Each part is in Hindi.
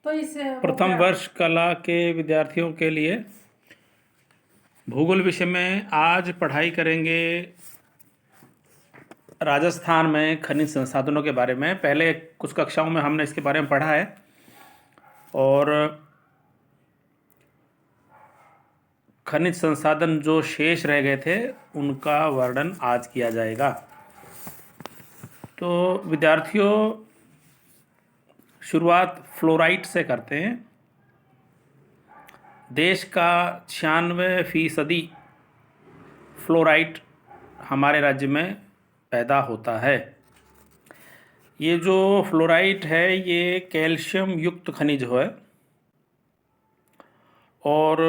तो इस प्रथम वर्ष कला के विद्यार्थियों के लिए भूगोल विषय में आज पढ़ाई करेंगे राजस्थान में खनिज संसाधनों के बारे में। पहले कुछ कक्षाओं में हमने इसके बारे में पढ़ा है और खनिज संसाधन जो शेष रह गए थे उनका वर्णन आज किया जाएगा। तो विद्यार्थियों, शुरुआत फ्लोराइट से करते हैं। देश का 96% फ्लोराइट हमारे राज्य में पैदा होता है। ये जो फ्लोराइट है ये कैल्शियम युक्त खनिज है और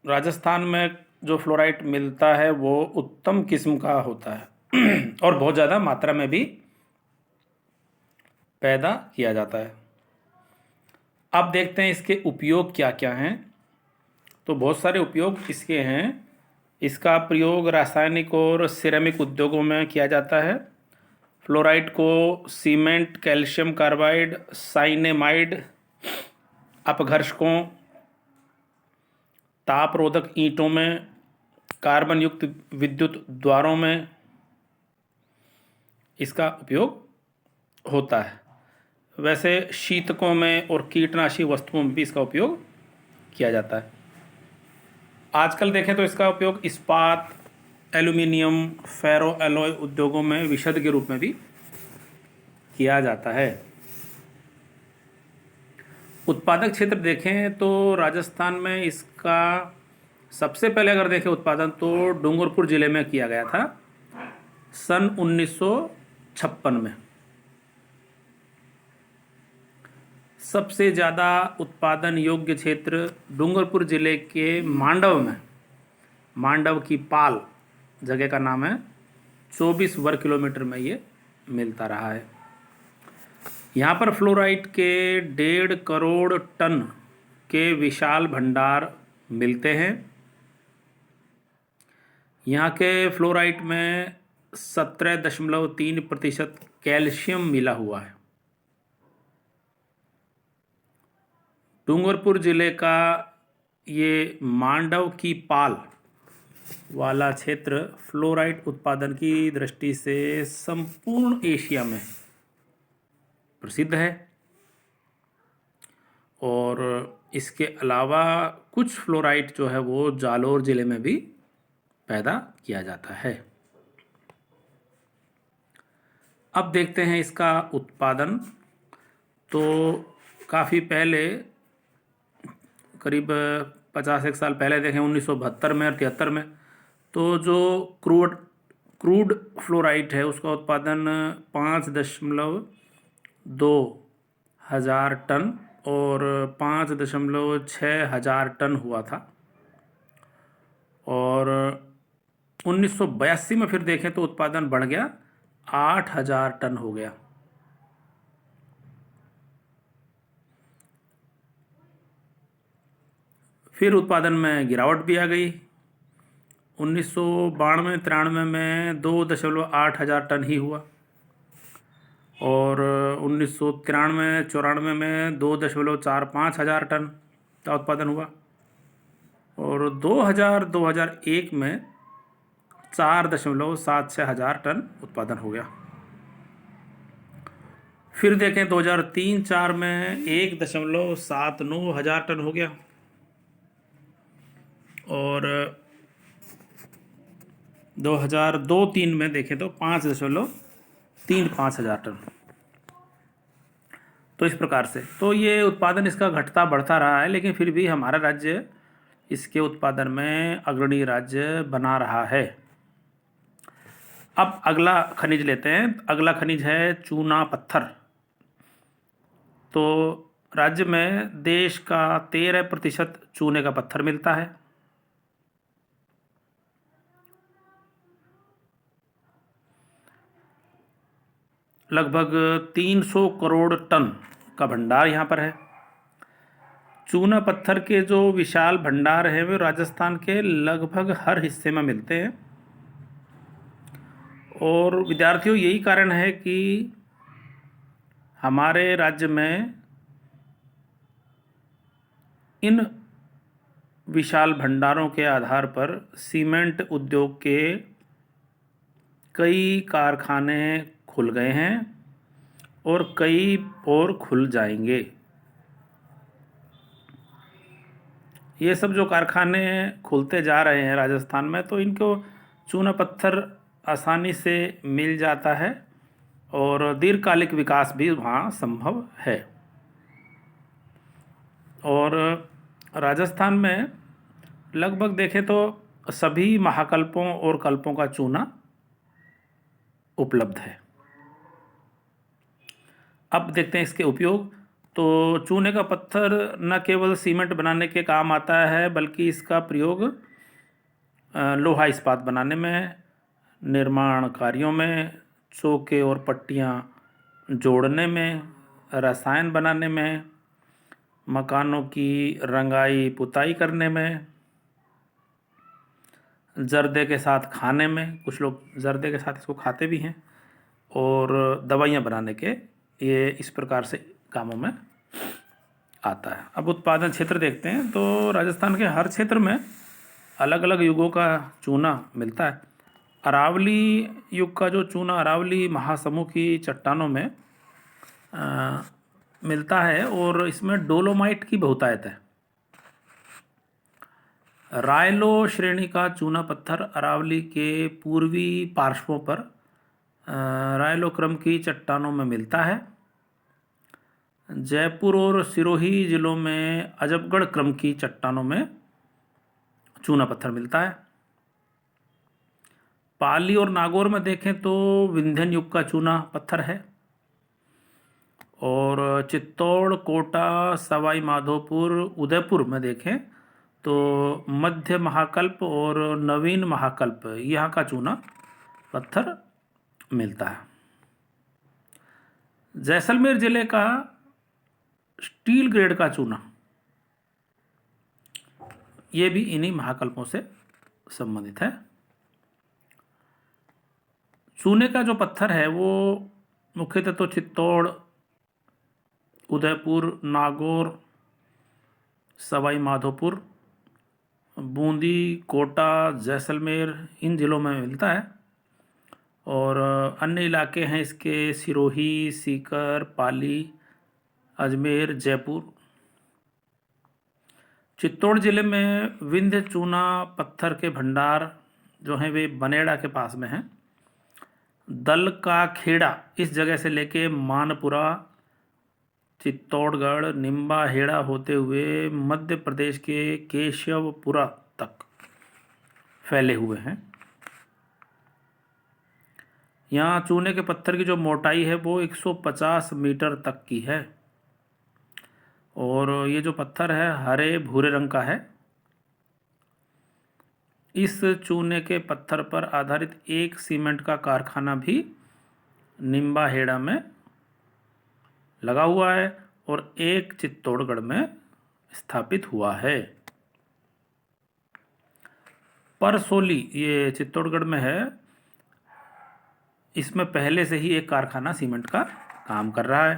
राजस्थान में जो फ्लोराइट मिलता है वो उत्तम किस्म का होता है और बहुत ज़्यादा मात्रा में भी पैदा किया जाता है। अब देखते हैं इसके उपयोग क्या क्या हैं। तो बहुत सारे उपयोग इसके हैं। इसका प्रयोग रासायनिक और सिरेमिक उद्योगों में किया जाता है। फ्लोराइड को सीमेंट, कैल्शियम कार्बाइड, साइनेमाइड, अपघर्षकों, तापरोधक ईंटों में, कार्बन युक्त विद्युत द्वारों में इसका उपयोग होता है। वैसे शीतकों में और कीटनाशी वस्तुओं में भी इसका उपयोग किया जाता है। आजकल देखें तो इसका उपयोग इस्पात, एल्यूमिनियम, फेरो एलॉय उद्योगों में विशद के रूप में भी किया जाता है। उत्पादक क्षेत्र देखें तो राजस्थान में इसका सबसे पहले अगर देखें उत्पादन तो डूंगरपुर ज़िले में किया गया था सन 1956 में। सबसे ज़्यादा उत्पादन योग्य क्षेत्र डूंगरपुर ज़िले के मांडव में, मांडव की पाल जगह का नाम है, 24 वर्ग किलोमीटर में ये मिलता रहा है। यहाँ पर फ्लोराइट के 1.5 करोड़ टन के विशाल भंडार मिलते हैं। यहाँ के फ्लोराइट में 17.3% कैल्शियम मिला हुआ है। डूंगरपुर ज़िले का ये मांडव की पाल वाला क्षेत्र फ्लोराइट उत्पादन की दृष्टि से संपूर्ण एशिया में प्रसिद्ध है और इसके अलावा कुछ फ्लोराइट जो है वो जालोर ज़िले में भी पैदा किया जाता है। अब देखते हैं इसका उत्पादन। तो काफ़ी पहले, करीब 50 साल पहले देखें, 1972 में और 73 में, तो जो क्रूड फ्लोराइट है उसका उत्पादन 5.2 हज़ार टन और 5.6 हज़ार टन हुआ था। और 1982 में फिर देखें तो उत्पादन बढ़ गया, 8,000 टन हो गया। फिर उत्पादन में गिरावट भी आ गई। 1992-93 में 2.8 हज़ार टन ही हुआ और 1993-94 में 2.45 हज़ार टन का उत्पादन हुआ और 2001 में 4.76 हज़ार टन उत्पादन हो गया। फिर देखें 2003-04 में 1.79 हज़ार टन हो गया और 2002-03 में देखें तो 5.35 हज़ार टन। तो इस प्रकार से तो ये उत्पादन इसका घटता बढ़ता रहा है, लेकिन फिर भी हमारा राज्य इसके उत्पादन में अग्रणी राज्य बना रहा है। अब अगला खनिज लेते हैं। अगला खनिज है चूना पत्थर। तो राज्य में देश का 13% चूने का पत्थर मिलता है। लगभग 300 करोड़ टन का भंडार यहाँ पर है। चूना पत्थर के जो विशाल भंडार हैं वे राजस्थान के लगभग हर हिस्से में मिलते हैं और विद्यार्थियों, यही कारण है कि हमारे राज्य में इन विशाल भंडारों के आधार पर सीमेंट उद्योग के कई कारखाने खुल गए हैं और कई और खुल जाएंगे। ये सब जो कारखाने खुलते जा रहे हैं राजस्थान में, तो इनको चूना पत्थर आसानी से मिल जाता है और दीर्घकालिक विकास भी वहाँ संभव है। और राजस्थान में लगभग देखें तो सभी महाकल्पों और कल्पों का चूना उपलब्ध है। अब देखते हैं इसके उपयोग। तो चूने का पत्थर न केवल सीमेंट बनाने के काम आता है, बल्कि इसका प्रयोग लोहा इस्पात बनाने में, निर्माण कार्यों में, चौके और पट्टियाँ जोड़ने में, रसायन बनाने में, मकानों की रंगाई पुताई करने में, जर्दे के साथ खाने में, कुछ लोग जर्दे के साथ इसको खाते भी हैं, और दवाइयाँ बनाने के, ये इस प्रकार से कामों में आता है। अब उत्पादन क्षेत्र देखते हैं। तो राजस्थान के हर क्षेत्र में अलग अलग युगों का चूना मिलता है। अरावली युग का जो चूना अरावली महासमूह की चट्टानों में मिलता है और इसमें डोलोमाइट की बहुतायत है। रायलो श्रेणी का चूना पत्थर अरावली के पूर्वी पार्श्वों पर रायलो क्रम की चट्टानों में मिलता है। जयपुर और सिरोही जिलों में अजबगढ़ क्रम की चट्टानों में चूना पत्थर मिलता है। पाली और नागौर में देखें तो विंध्यन युग का चूना पत्थर है। और चित्तौड़, कोटा, सवाई माधोपुर, उदयपुर में देखें तो मध्य महाकल्प और नवीन महाकल्प यहाँ का चूना पत्थर मिलता है। जैसलमेर जिले का स्टील ग्रेड का चूना, ये भी इन्हीं महाकल्पों से संबंधित है। चूने का जो पत्थर है वो मुख्यतः तो चित्तौड़, उदयपुर, नागौर, सवाई माधोपुर, बूंदी, कोटा, जैसलमेर इन जिलों में मिलता है। और अन्य इलाके हैं इसके सिरोही, सीकर, पाली, अजमेर, जयपुर। चित्तौड़ जिले में विंध्य चूना पत्थर के भंडार जो हैं वे बनेड़ा के पास में हैं। दल का खेड़ा इस जगह से लेके मानपुरा, चित्तौड़गढ़, निम्बा हेड़ा होते हुए मध्य प्रदेश के केशवपुरा तक फैले हुए हैं। यहाँ चूने के पत्थर की जो मोटाई है वो 150 मीटर तक की है। और ये जो पत्थर है हरे भूरे रंग का है। इस चूने के पत्थर पर आधारित एक सीमेंट का कारखाना भी निम्बा हेड़ा में लगा हुआ है और एक चित्तौड़गढ़ में स्थापित हुआ है। परसोली ये चित्तौड़गढ़ में है। इसमें पहले से ही एक कारखाना सीमेंट का काम कर रहा है।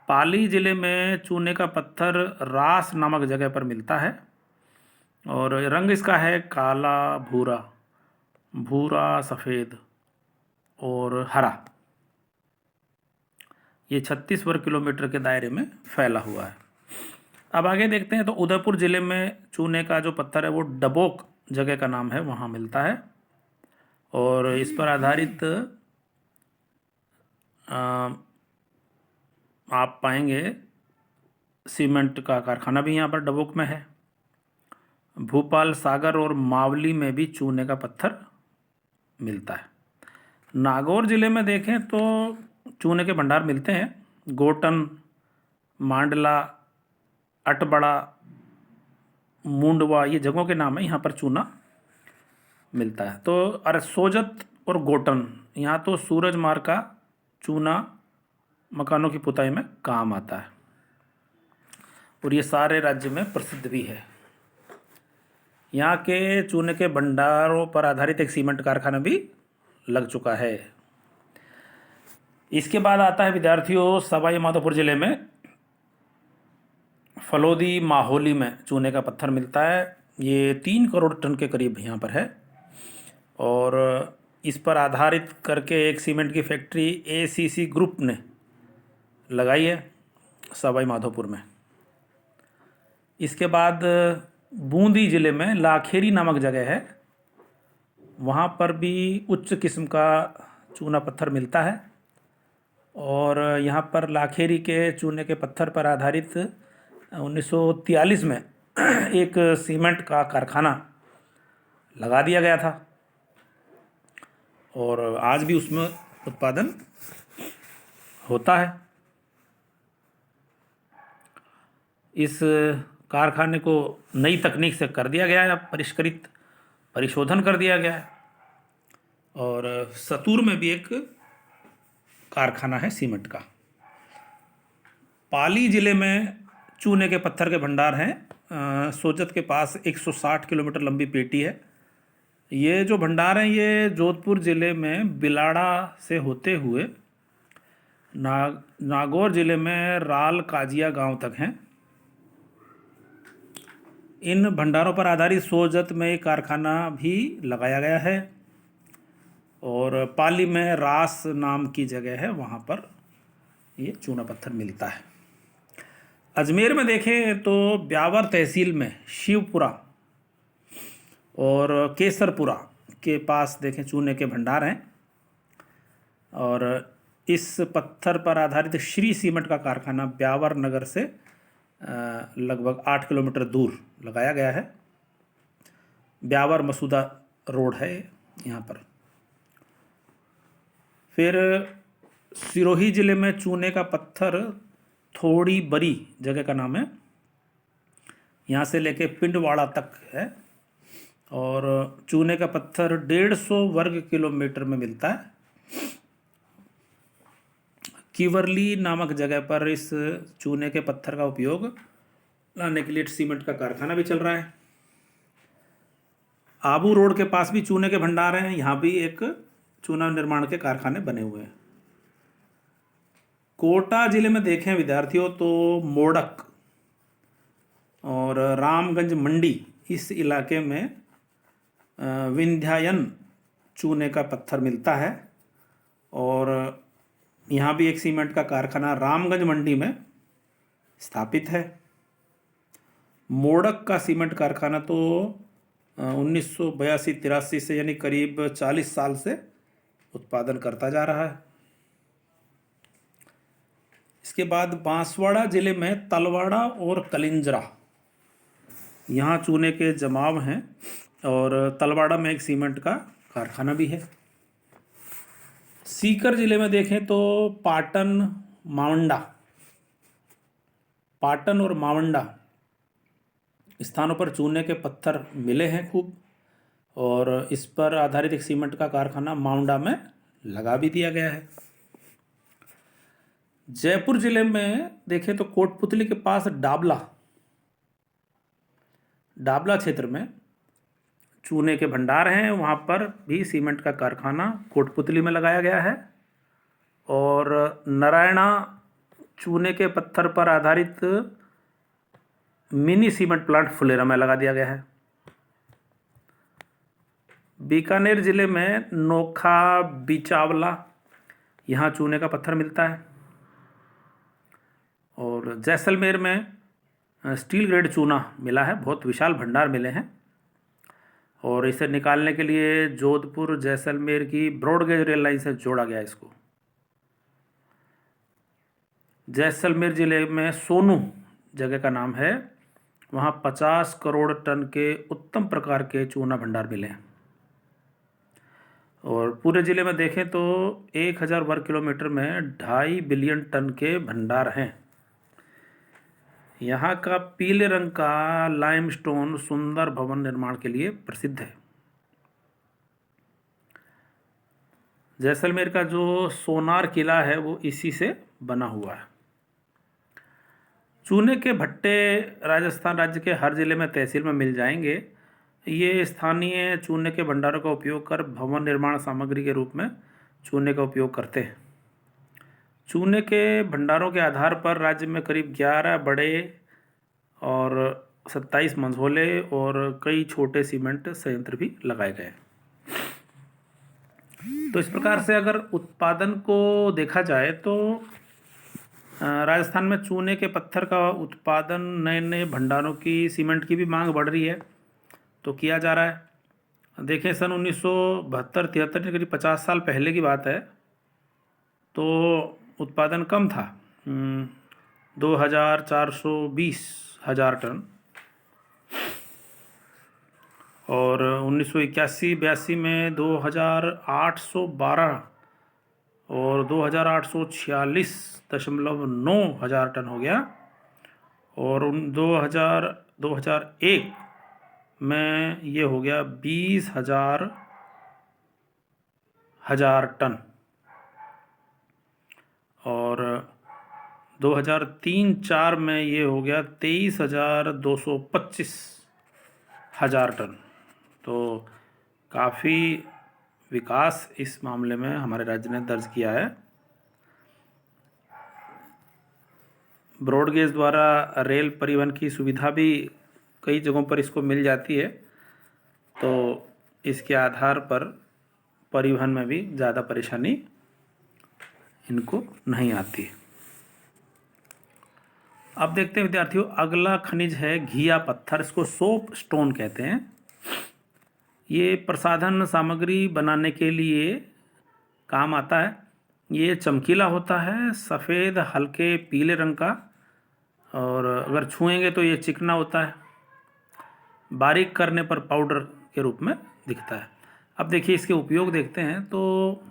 पाली जिले में चूने का पत्थर रास नामक जगह पर मिलता है और रंग इसका है काला, भूरा, भूरा, सफ़ेद और हरा। ये 36 वर्ग किलोमीटर के दायरे में फैला हुआ है। अब आगे देखते हैं। तो उदयपुर जिले में चूने का जो पत्थर है वो डबोक जगह का नाम है, वहाँ मिलता है और इस पर आधारित आप पाएंगे सीमेंट का कारखाना भी यहाँ पर डबोक में है। भोपाल, सागर और मावली में भी चूने का पत्थर मिलता है। नागौर जिले में देखें तो चूने के भंडार मिलते हैं। गोटन, मांडला, अटबड़ा, मुंडवा ये जगहों के नाम है, यहाँ पर चूना मिलता है। तो अरे सोजत और गोटन यहाँ तो सूरजमार्ग का चूना मकानों की पुताई में काम आता है और ये सारे राज्य में प्रसिद्ध भी है। यहाँ के चूने के भंडारों पर आधारित एक सीमेंट कारखाना भी लग चुका है। इसके बाद आता है विद्यार्थियों सवाई माधोपुर जिले में फलोदी माहौली में चूने का पत्थर मिलता है। ये 3 करोड़ टन के करीब यहाँ पर है और इस पर आधारित करके एक सीमेंट की फैक्ट्री एसीसी ग्रुप ने लगाई है सवाई माधोपुर में। इसके बाद बूंदी ज़िले में लाखेरी नामक जगह है, वहाँ पर भी उच्च किस्म का चूना पत्थर मिलता है और यहाँ पर लाखेरी के चूने के पत्थर पर आधारित 1943 में एक सीमेंट का कारखाना लगा दिया गया था और आज भी उसमें उत्पादन होता है। इस कारखाने को नई तकनीक से कर दिया गया है, परिष्कृत परिशोधन कर दिया गया है और सतूर में भी एक कारखाना है सीमेंट का। पाली ज़िले में चूने के पत्थर के भंडार हैं। सोजत के पास 160 किलोमीटर लंबी पेटी है। ये जो भंडार हैं ये जोधपुर ज़िले में बिलाड़ा से होते हुए नागौर ज़िले में राल काजिया गांव तक हैं। इन भंडारों पर आधारित सोजत में एक कारखाना भी लगाया गया है और पाली में रास नाम की जगह है, वहाँ पर ये चूना पत्थर मिलता है। अजमेर में देखें तो ब्यावर तहसील में शिवपुरा और केसरपुरा के पास देखें चूने के भंडार हैं और इस पत्थर पर आधारित श्री सीमेंट का कारखाना ब्यावर नगर से लगभग 8 किलोमीटर दूर लगाया गया है। ब्यावर मसूदा रोड है यहाँ पर। फिर सिरोही ज़िले में चूने का पत्थर थोड़ी बरी जगह का नाम है, यहाँ से लेके पिंडवाड़ा तक है और चूने का पत्थर 150 वर्ग किलोमीटर में मिलता है। किवरली नामक जगह पर इस चूने के पत्थर का उपयोग लाने के लिए सीमेंट का कारखाना भी चल रहा है। आबू रोड के पास भी चूने के भंडार हैं, यहाँ भी एक चूना निर्माण के कारखाने बने हुए हैं। कोटा जिले में देखें विद्यार्थियों तो मोड़क और रामगंज मंडी इस इलाके में विंध्यायन चूने का पत्थर मिलता है और यहाँ भी एक सीमेंट का कारखाना रामगंज मंडी में स्थापित है। मोड़क का सीमेंट कारखाना तो 1982-83 से यानी करीब 40 साल से उत्पादन करता जा रहा है। इसके बाद बांसवाड़ा ज़िले में तलवाड़ा और कलिंजरा यहाँ चूने के जमाव हैं और तलवाड़ा में एक सीमेंट का कारखाना भी है। सीकर ज़िले में देखें तो पाटन और मावंडा स्थानों पर चूने के पत्थर मिले हैं खूब और इस पर आधारित एक सीमेंट का कारखाना मावंडा में लगा भी दिया गया है। जयपुर जिले में देखें तो कोटपुतली के पास डाबला क्षेत्र में चूने के भंडार हैं, वहाँ पर भी सीमेंट का कारखाना कोटपुतली में लगाया गया है और नारायणा चूने के पत्थर पर आधारित मिनी सीमेंट प्लांट फुलेरा में लगा दिया गया है। बीकानेर जिले में नोखा बिचावला यहाँ चूने का पत्थर मिलता है और जैसलमेर में स्टील ग्रेड चूना मिला है, बहुत विशाल भंडार मिले हैं और इसे निकालने के लिए जोधपुर जैसलमेर की ब्रॉडगेज रेल लाइन से जोड़ा गया इसको। जैसलमेर ज़िले में सोनू जगह का नाम है, वहाँ 50 करोड़ टन के उत्तम प्रकार के चूना भंडार मिले हैं और पूरे ज़िले में देखें तो 1000 वर्ग किलोमीटर में 2.5 बिलियन टन के भंडार हैं। यहाँ का पीले रंग का लाइमस्टोन सुंदर भवन निर्माण के लिए प्रसिद्ध है। जैसलमेर का जो सोनार किला है वो इसी से बना हुआ है। चूने के भट्टे राजस्थान राज्य के हर जिले में तहसील में मिल जाएंगे। ये स्थानीय चूने के भंडारों का उपयोग कर भवन निर्माण सामग्री के रूप में चूने का उपयोग करते हैं। चूने के भंडारों के आधार पर राज्य में करीब 11 बड़े और 27 मंझोले और कई छोटे सीमेंट संयंत्र भी लगाए गए। तो इस प्रकार से अगर उत्पादन को देखा जाए तो राजस्थान में चूने के पत्थर का उत्पादन, नए नए भंडारों की, सीमेंट की भी मांग बढ़ रही है, तो किया जा रहा है। देखें सन 1972-73 करीब 50 साल पहले की बात है, तो उत्पादन कम था, 2,420,000 टन। और 1981-82 में 2,812 और 2,846.9 हज़ार टन हो गया। और 2001 में ये हो गया 20,000 टन। और 2003-04 में ये हो गया 23,225 टन। तो काफ़ी विकास इस मामले में हमारे राज्य ने दर्ज किया है। ब्रॉडगेज द्वारा रेल परिवहन की सुविधा भी कई जगहों पर इसको मिल जाती है, तो इसके आधार पर परिवहन में भी ज़्यादा परेशानी इनको नहीं आती। अब देखते हैं विद्यार्थियों, अगला खनिज है घिया पत्थर। इसको सोप स्टोन कहते हैं। ये प्रसाधन सामग्री बनाने के लिए काम आता है। ये चमकीला होता है, सफ़ेद हल्के पीले रंग का, और अगर छुएंगे तो ये चिकना होता है, बारीक करने पर पाउडर के रूप में दिखता है। अब देखिए इसके उपयोग देखते हैं, तो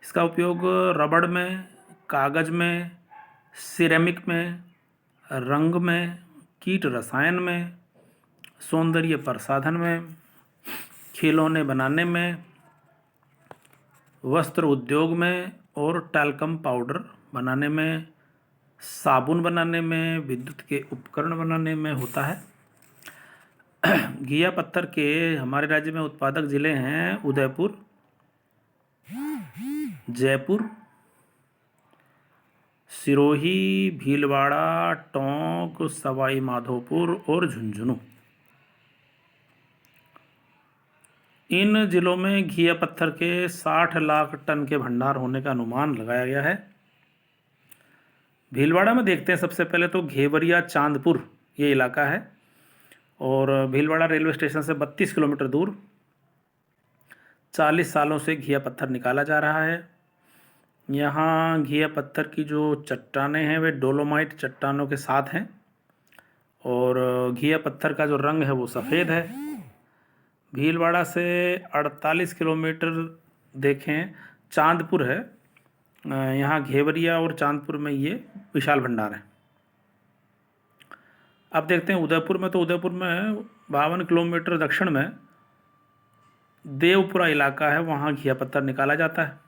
इसका उपयोग रबड़ में, कागज़ में, सिरेमिक में, रंग में, कीट रसायन में, सौंदर्य प्रसाधन में, खिलौने बनाने में, वस्त्र उद्योग में और टैल्कम पाउडर बनाने में, साबुन बनाने में, विद्युत के उपकरण बनाने में होता है। घिया पत्थर के हमारे राज्य में उत्पादक जिले हैं उदयपुर, जयपुर, सिरोही, भीलवाड़ा, टोंक, सवाई माधोपुर और झुंझुनू। इन जिलों में घिया पत्थर के 60 लाख टन के भंडार होने का अनुमान लगाया गया है। भीलवाड़ा में देखते हैं सबसे पहले तो घेवरिया चांदपुर ये इलाका है, और भीलवाड़ा रेलवे स्टेशन से 32 किलोमीटर दूर 40 सालों से घिया पत्थर निकाला जा रहा है। यहाँ घिया पत्थर की जो चट्टानें हैं वे डोलोमाइट चट्टानों के साथ हैं, और घिया पत्थर का जो रंग है वो सफ़ेद है। भीलवाड़ा से 48 किलोमीटर देखें चांदपुर है, यहाँ घेवरिया और चांदपुर में ये विशाल भंडार है। अब देखते हैं उदयपुर में, तो उदयपुर में 52 किलोमीटर दक्षिण में देवपुरा इलाका है, वहाँ घिया पत्थर निकाला जाता है।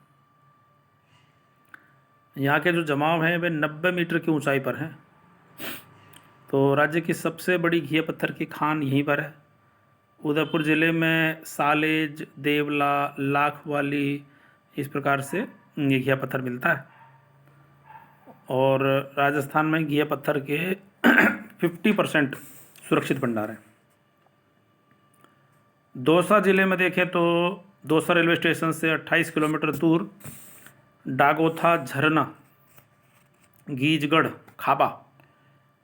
यहाँ के जो जमाव हैं वे 90 मीटर की ऊंचाई पर हैं। तो राज्य की सबसे बड़ी घिया पत्थर की खान यहीं पर है। उदयपुर ज़िले में सालेज, देवला, लाखवाली, इस प्रकार से ये घिया पत्थर मिलता है। और राजस्थान में घिया पत्थर के 50% सुरक्षित भंडार हैं। दौसा ज़िले में देखें तो दौसा रेलवे स्टेशन से 28 किलोमीटर दूर डागोथा झरना, गीजगढ़, खाबा,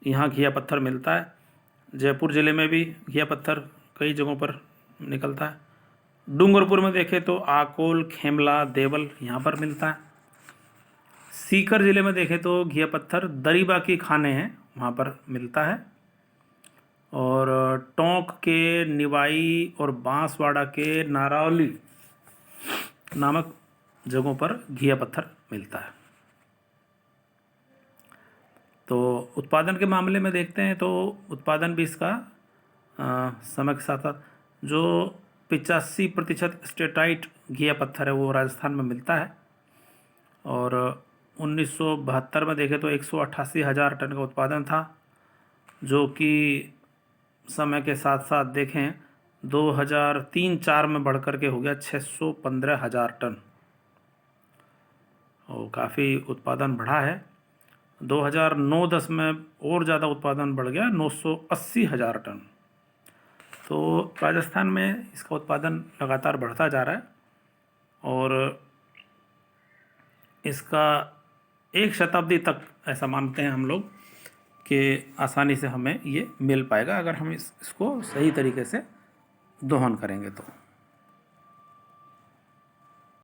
यहाँ घिया पत्थर मिलता है। जयपुर ज़िले में भी घिया पत्थर कई जगहों पर निकलता है। डूंगरपुर में देखें तो आकोल, खेमला, देवल यहाँ पर मिलता है। सीकर ज़िले में देखें तो घिया पत्थर दरीबा की खाने हैं, वहाँ पर मिलता है। और टोंक के निवाई और बांसवाड़ा के नारौली नामक जगहों पर घिया पत्थर मिलता है। तो उत्पादन के मामले में देखते हैं तो उत्पादन भी इसका समय के साथ साथ जो 85% स्टेटाइट घिया पत्थर है वो राजस्थान में मिलता है। और 1972 में देखें तो 188,000 टन का उत्पादन था, जो कि समय के साथ साथ देखें 2003-04 में बढ़कर के हो गया 615,000 टन, और काफ़ी उत्पादन बढ़ा है। 2009-10 में और ज़्यादा उत्पादन बढ़ गया, 980,000 टन। तो राजस्थान में इसका उत्पादन लगातार बढ़ता जा रहा है और इसका 1 शताब्दी तक ऐसा मानते हैं हम लोग कि आसानी से हमें ये मिल पाएगा अगर हम इसको सही तरीके से दोहन करेंगे तो।